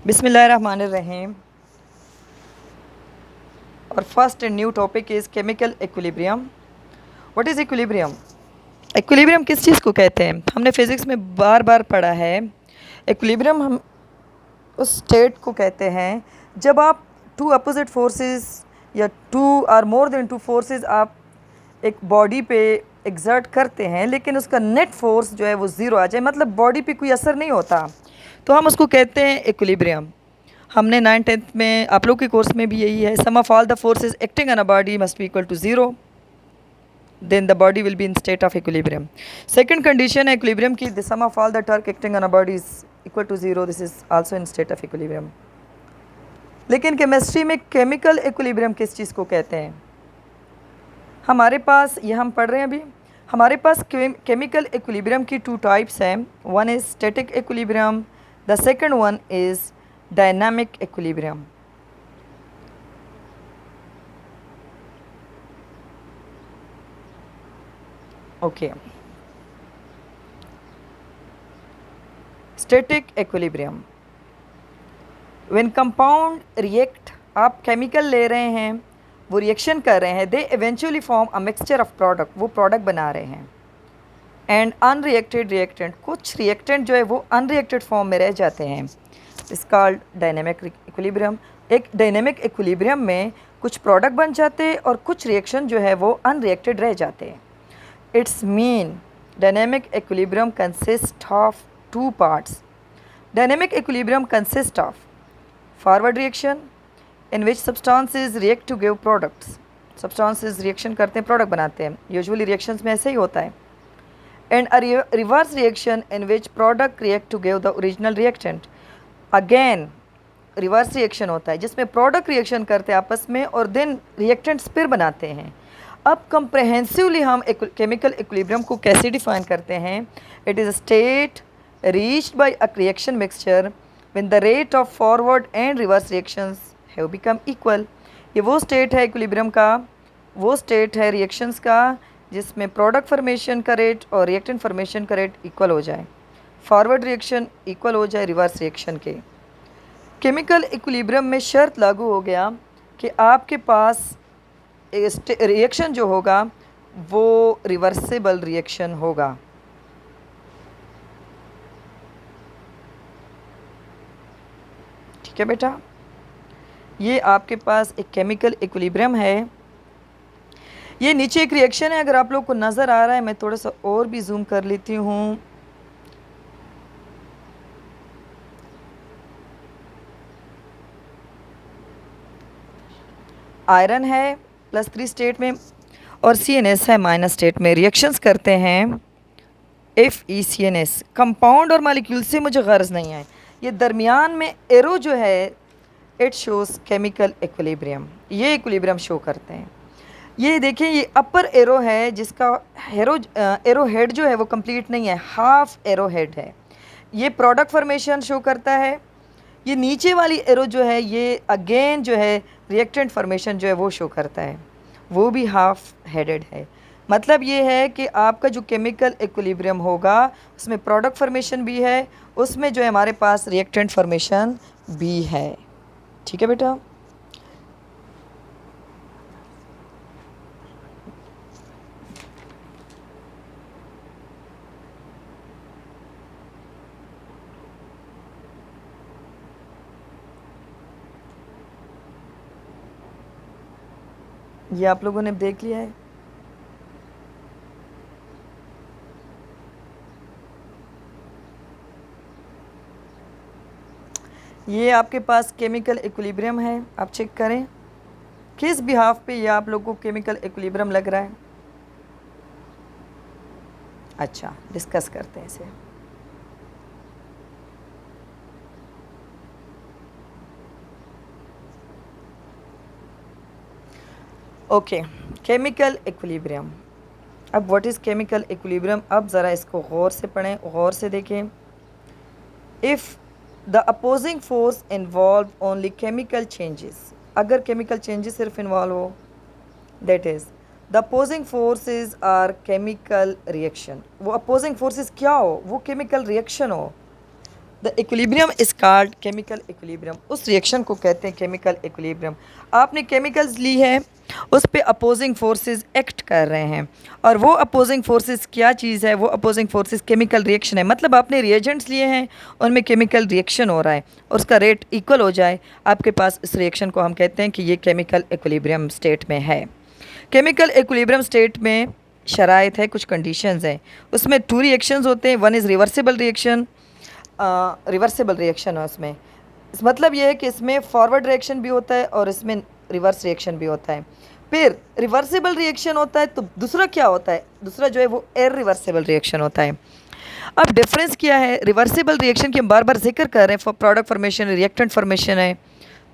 Bismillahirrahmanirrahim. Our first and new topic is chemical equilibrium. What is equilibrium? Equilibrium किस चीज़ को कहते हैं? हमने फिज़िक्स में बार बार पढ़ा है. Equilibrium हम उस स्टेट को कहते हैं जब आप टू अपोजिट फोर्सेस या टू और मोर देन टू फोर्सेस आप एक बॉडी पे एग्जर्ट करते हैं, लेकिन उसका नेट फोर्स जो है वो ज़ीरो आ जाए, मतलब बॉडी पे कोई असर नहीं होता, तो हम उसको कहते हैं इक्विलिब्रियम. हमने 9th-10th में आप लोग के कोर्स में भी यही है. Sum of all the forces acting on a body must be equal to zero, then the body will be in state of equilibrium. Second condition है equilibrium की, the sum of all the torque acting on a body is equal to zero. This is also in state of equilibrium. लेकिन chemistry में chemical equilibrium किस चीज़ को कहते हैं? हमारे पास ये हम पढ़ रहे हैं अभी. हमारे पास केमिकल इक्विलिब्रियम की टू टाइप्स हैं. One is static equilibrium, the second one is dynamic equilibrium. Okay. Static equilibrium, when compound react, आप केमिकल ले रहे हैं, वो रिएक्शन कर रहे हैं, they eventually form a mixture of product, वो प्रोडक्ट बना रहे हैं. एंड अनरिएक्टेड रिएक्टेंट, कुछ रिएक्टेंट जो है वो अनरिएक्टेड फॉर्म में रह जाते हैं. इस कॉल्ड डायनेमिक इक्विलिब्रियम. एक डायनेमिक इक्विलिब्रियम में कुछ प्रोडक्ट बन जाते हैं और कुछ रिएक्शन जो है वो अनरिएक्टेड रह जाते हैं. It's mean dynamic equilibrium consist of two parts. Dynamic equilibrium consists of forward reaction in which substances react to give products. Substances reaction करते हैं, product बनाते हैं. Usually reactions में ऐसे ही होता है. And a reverse reaction in which product react to give the original reactant. Again reverse reaction होता है जिसमें product reaction करते हैं आपस में और then reactants फिर बनाते हैं. अब comprehensively हम chemical equilibrium को कैसे define करते हैं? It is a state reached by a reaction mixture when the rate of forward and reverse reactions have become equal. ये वो स्टेट है इक्विलिब्रियम का, वो स्टेट है रिएक्शंस का जिसमें प्रोडक्ट फॉर्मेशन का रेट और रिएक्टेंट फॉर्मेशन का रेट इक्वल हो जाए, फॉरवर्ड रिएक्शन इक्वल हो जाए रिवर्स रिएक्शन के. केमिकल इक्विलिब्रियम में शर्त लागू हो गया कि आपके पास रिएक्शन जो होगा वो रिवर्सेबल रिएक्शन होगा. ठीक है बेटा, ये आपके पास एक केमिकल इक्विलिब्रियम है. ये नीचे एक रिएक्शन है, अगर आप लोग को नज़र आ रहा है, मैं थोड़ा सा और भी जूम कर लेती हूँ. आयरन है +3 स्टेट में और CNS है माइनस स्टेट में. रिएक्शंस करते हैं FeCNS. कंपाउंड और मालिक्यूल से मुझे गर्ज नहीं है. ये दरमियान में एरो जो है इट शोज़ केमिकल इक्विलिब्रियम, ये इक्विलिब्रियम शो करते हैं. ये देखें, ये अपर एरो है जिसका एरो हेड जो है वो कंप्लीट नहीं है, हाफ एरो हेड है. ये प्रोडक्ट फॉर्मेशन शो करता है. ये नीचे वाली एरो जो है ये अगेन जो है रिएक्टेंट फॉर्मेशन जो है वो शो करता है, वो भी हाफ हेडेड है. मतलब ये है कि आपका जो केमिकल इक्विलिब्रियम होगा उसमें प्रोडक्ट फॉर्मेशन भी है, उसमें जो है हमारे पास रिएक्टेंट फॉर्मेशन भी है. ठीक है बेटा. ये आप लोगों ने देख लिया है. ये आपके पास केमिकल इक्विलिब्रियम है, आप चेक करें किस बिहाफ पे ये आप लोगों को केमिकल इक्विलिब्रियम लग रहा है. अच्छा, डिस्कस करते हैं इसे. Okay, chemical equilibrium. अब व्हाट इज़ केमिकल इक्विलिब्रियम, अब ज़रा इसको गौर से पढ़ें, गौर से देखें. If the opposing force involve only chemical changes, अगर केमिकल चेंजेस सिर्फ इन्वॉल्व हो, that is the opposing forces are chemical reaction. वो अपोजिंग फोर्सेस क्या हो? वो केमिकल रिएक्शन हो. The equilibrium is called chemical equilibrium, उस रिएक्शन को कहते हैं केमिकल इक्विलिब्रियम। आपने केमिकल्स ली है, उस पे अपोजिंग फोर्सेस एक्ट कर रहे हैं, और वो अपोजिंग फोर्सेस क्या चीज़ है? वो अपोजिंग फोर्सेस केमिकल रिएक्शन है। मतलब आपने रिएजेंट्स लिए हैं, उनमें केमिकल रिएक्शन हो रहा है और उसका रेट इक्वल हो जाए आपके पास, इस रिएक्शन को हम कहते हैं कि ये केमिकल इक्विलिब्रियम स्टेट में है। केमिकल इक्विलिब्रियम स्टेट में शराइत है, कुछ कंडीशंस हैं। उसमें टू रिएक्शंस होते हैं, one is reversible reaction, reversible reaction है उसमें। मतलब ये है कि इसमें फॉरवर्ड रिएक्शन भी होता है और इसमें रिवर्स रिएक्शन भी होता है। फिर रिवर्सिबल रिएक्शन होता है तो दूसरा क्या होता है? दूसरा जो है वो इररिवर्सिबल रिएक्शन होता है। अब डिफरेंस क्या है? रिवर्सिबल रिएक्शन की हम बार बार जिक्र कर रहे हैं, for product formation, reactant formation है।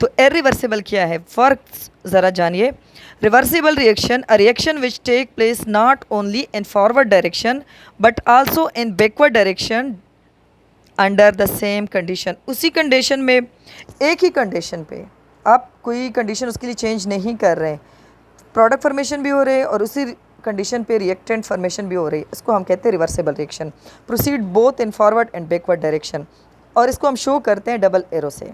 तो इररिवर्सिबल क्या है? फ़र्क ज़रा जानिए। Reversible reaction, a reaction which take place not only in forward direction but also in backward direction under the same condition. उसी कंडीशन में, एक ही कंडीशन पे आप कोई कंडीशन उसके लिए चेंज नहीं कर रहे, प्रोडक्ट फॉर्मेशन भी हो रहे हैं और उसी कंडीशन पे रिएक्टेंट फॉर्मेशन भी हो रही है, इसको हम कहते हैं reversible reaction. Proceed both in forward and backward direction, और इसको हम शो करते हैं डबल एरो से।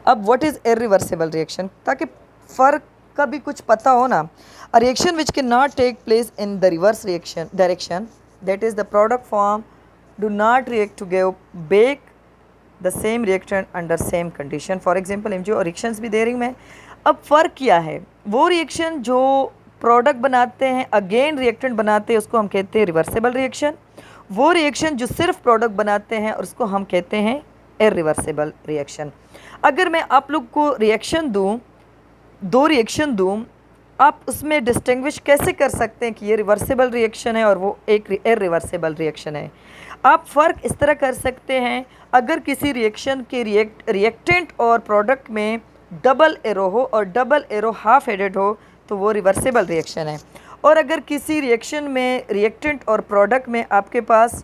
अब व्हाट इज़ इररिवर्सिबल रिएक्शन, ताकि फ़र्क का भी कुछ पता हो ना। A reaction which can not take place in the reverse reaction direction, that is the product form do not react to give back the same reactant under same condition। For example जो reactions भी दे रही हूँ मैं। अब फ़र्क क्या है? वो रिएक्शन जो प्रोडक्ट बनाते हैं अगेन रिएक्टेंट बनाते हैं, उसको हम कहते हैं रिवर्सिबल रिएक्शन। वो रिएक्शन जो सिर्फ प्रोडक्ट बनाते हैं और उसको हम कहते हैं इररिवर्सिबल रिएक्शन। अगर मैं आप लोग को रिएक्शन दूँ, दो रिएक्शन दूँ, आप उसमें डिस्टिंग्विश कैसे कर सकते हैं कि ये रिवर्सिबल रिएक्शन है और वो एक इररिवर्सिबल रिएक्शन है? आप फ़र्क इस तरह कर सकते हैं, अगर किसी रिएक्शन के रिएक्टेंट और प्रोडक्ट में डबल एरो हो और डबल एरो हाफ हेडेड हो तो वो रिवर्सिबल रिएक्शन है। और अगर किसी रिएक्शन में रिएक्टेंट और प्रोडक्ट में आपके पास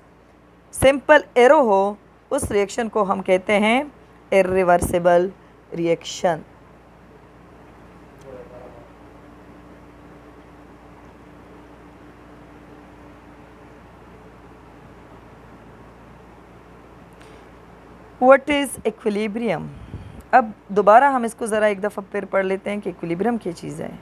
सिंपल एरो हो, उस रिएक्शन को हम कहते हैं irreversible reaction. What is equilibrium? अब दोबारा हम इसको ज़रा एक दफ़ा फिर पढ़ लेते हैं कि इक्विलिब्रियम क्या चीज़ है।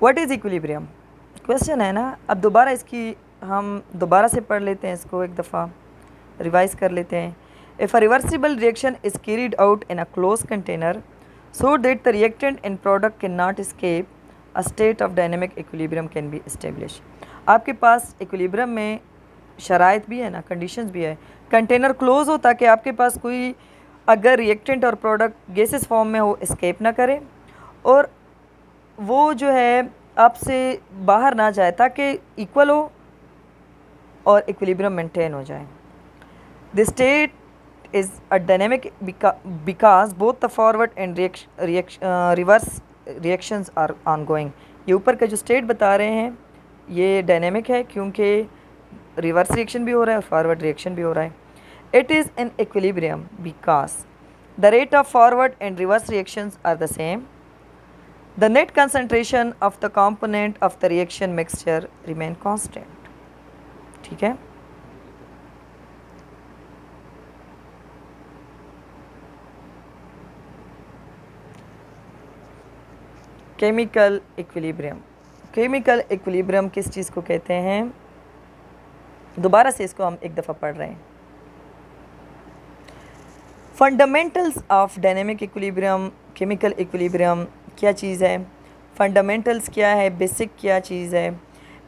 व्हाट इज़ इक्विलिब्रियम क्वेश्चन है ना। अब दोबारा इसकी हम दोबारा से पढ़ लेते हैं, इसको एक दफ़ा रिवाइज कर लेते हैं। If a reversible reaction is carried out in a close container so that the reactant in product can not escape, a state of dynamic equilibrium can be establish. आपके पास इक्विलिब्रियम में शराइत भी है ना, कंडीशंस भी है। कंटेनर क्लोज हो ताकि आपके पास कोई अगर रिएक्टेंट और प्रोडक्ट गैसेस फॉर्म में हो एस्केप ना करे, और वो जो है आपसे बाहर ना जाए ताकि इक्वल हो और इक्विलिब्रियम मेंटेन हो जाए। The state is a dynamic because both the forward and reverse reactions are ongoing. ये ऊपर का जो स्टेट बता रहे हैं ये डायनेमिक है क्योंकि रिवर्स रिएक्शन भी हो रहा है और फॉरवर्ड रिएक्शन भी हो रहा है। It is in equilibrium because the rate of forward and reverse reactions are the same, the net concentration of the component of the reaction mixture remain constant। ठीक है। केमिकल इक्विलिब्रियम, केमिकल इक्विलिब्रियम किस चीज़ को कहते हैं? दोबारा से इसको हम एक दफ़ा पढ़ रहे हैं। Fundamentals of dynamic equilibrium, chemical equilibrium क्या चीज़ है? फंडामेंटल्स क्या है? बेसिक क्या चीज़ है?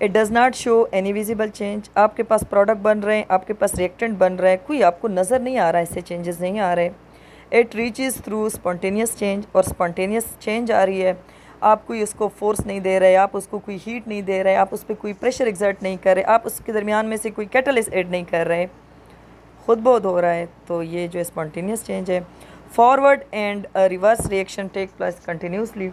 It does not show any visible change. आपके पास प्रोडक्ट बन रहे हैं, आपके पास रिएक्टेंट बन रहा है, कोई आपको नज़र नहीं आ रहा है, इससे चेंजेस नहीं आ रहे। इट रीचेज़ थ्रू स्पॉन्टेनियस चेंज, और स्पॉन्टेनियस चेंज आ रही है। आप कोई उसको फोर्स नहीं दे रहे, आप उसको कोई हीट नहीं दे रहे, आप उस पर कोई प्रेशर एग्जर्ट नहीं कर रहे, आप उसके दरमियान में से कोई कैटलिस्ट ऐड नहीं कर रहे, खुद बहुत हो रहा है। तो ये जो स्पॉन्टेनियस चेंज है। Forward and reverse reaction take place continuously.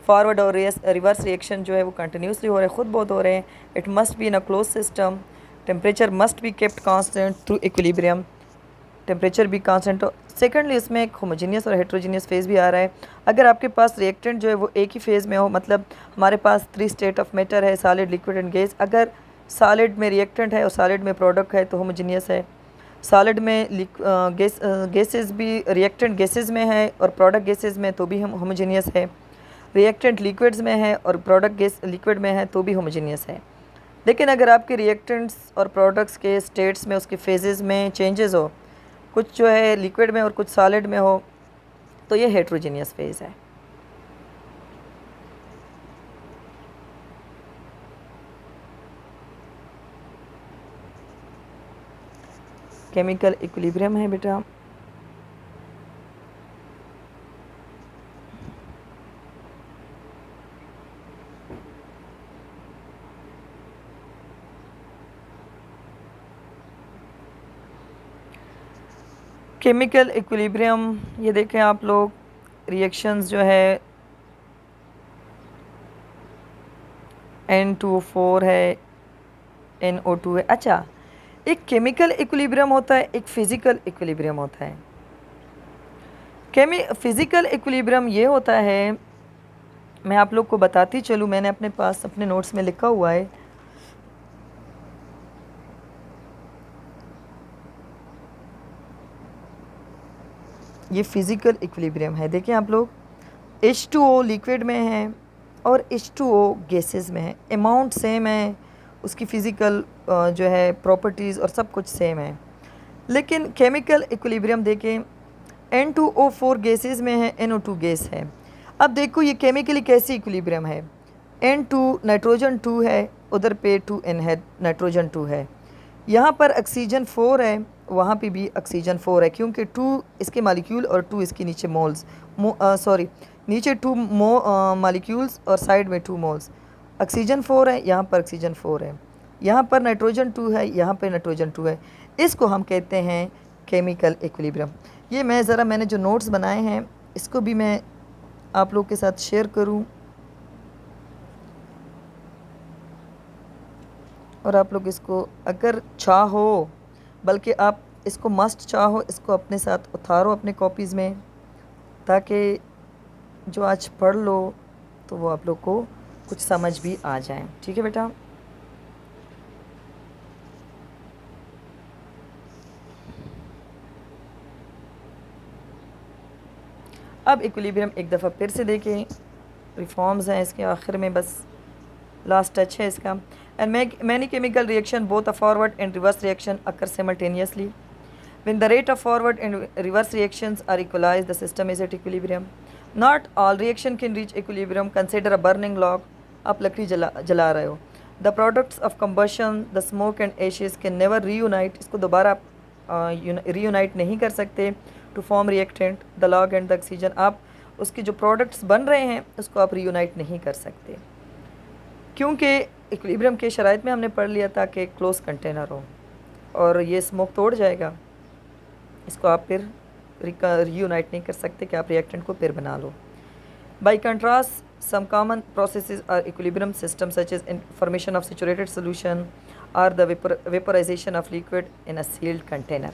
Forward और रिवर्स रिएक्शन जो है वो कंटिन्यूसली हो रहे हैं, खुद बहुत हो रहे हैं। It must be in a close system. Temperature must be kept constant through equilibrium. Temperature भी कांस्टेंट हो। सेकेंडली इसमें एक होमोजीनियस और हेट्रोजीनियस फेज़ भी आ रहा है। अगर आपके पास रिएक्टेंट जो है वो एक ही फेज़ में हो, मतलब हमारे पास 3 स्टेट ऑफ मैटर है, सॉलिड, लिक्विड एंड गैस। अगर सॉलिड में रिएक्टेंट है और सॉलिड में प्रोडक्ट है तो होमोजीनियस है। सॉलिड में गैसेस भी रिएक्टेंट गैसेस में है और प्रोडक्ट गैसेस में तो भी हम होमोजीनियस है। रिएक्टेंट लिक्विड्स में है और प्रोडक्ट गैस लिक्विड में है तो भी होमोजीनियस है। लेकिन अगर आपके रिएक्टेंट्स और प्रोडक्ट्स के स्टेट्स में, उसके फेजेस में चेंजेस हो, कुछ जो है लिक्विड में और कुछ सॉलिड में हो, तो ये हेट्रोजीनियस फेज़ है। केमिकल इक्विलिब्रियम है बेटा। केमिकल इक्विलिब्रियम ये देखें आप लोग, रिएक्शंस जो है N2O4 है, NO2 है। अच्छा, एक केमिकल इक्विलिब्रियम होता है, एक फिज़िकल इक्विलिब्रियम होता है। फिज़िकल इक्विलिब्रियम ये होता है, मैं आप लोग को बताती चलूँ, मैंने अपने पास अपने नोट्स में लिखा हुआ है। ये फिज़िकल इक्विलिब्रियम है। देखिए आप लोग, H2O लिक्विड में है और H2O गैसेस में है। अमाउंट सेम है, उसकी फ़िज़िकल जो है प्रॉपर्टीज़ और सब कुछ सेम है। लेकिन केमिकल इक्विलिब्रियम देखें, N2O4 गैसेस में है, NO2 गैस है। अब देखो ये केमिकली कैसी इक्विलिब्रियम है। N2 नाइट्रोजन 2 है, उधर पे 2N है, नाइट्रोजन 2 है। यहाँ पर ऑक्सीजन 4 है, वहाँ पे भी ऑक्सीजन 4 है, क्योंकि 2 इसके मालिक्यूल और 2 इसके नीचे मोल्स, नीचे 2 मालिक्यूल्स और साइड में 2 मोल्स। ऑक्सीजन 4 है, यहाँ पर ऑक्सीजन 4 है, यहाँ पर नाइट्रोजन 2 है, यहाँ पर नाइट्रोजन 2 है। इसको हम कहते हैं केमिकल इक्विलिब्रियम। ये मैंने जो नोट्स बनाए हैं इसको भी मैं आप लोग के साथ शेयर करूं और आप लोग इसको अगर चाहो, बल्कि आप इसको मस्ट चाहो, इसको अपने साथ उतारो अपने कॉपीज़ में, ताकि जो आज पढ़ लो तो वो आप लोग को कुछ समझ भी आ जाए। ठीक है बेटा। अब इक्विलिब्रियम एक दफ़ा फिर से देखें, रिफॉर्म्स हैं इसके आखिर में, बस लास्ट टच है इसका। And many chemical reaction both a forward and reverse reaction occur simultaneously. When the rate of forward and reverse reactions are equalize, the system is at equilibrium. Not all reaction can reach equilibrium. Consider a burning log. आप लकड़ी जला रहे हो। The products of combustion, the smoke and ashes can never reunite. इसको दोबारा आप reunite नहीं कर सकते to form reactant. The log and the oxygen, आप उसके जो प्रोडक्ट्स बन रहे हैं उसको आप रीयूनाइट नहीं कर सकते, क्योंकि इक्विलिब्रियम के शराइत में हमने पढ़ लिया था कि क्लोज कंटेनर हो और ये स्मोक तोड़ जाएगा, इसको आप फिर रीयूनाइट नहीं कर सकते कि आप रिएक्टेंट को फिर बना लो। By contrast, some common processes are equilibrium systems such as formation of saturated solution or the vaporization of liquid in a sealed container.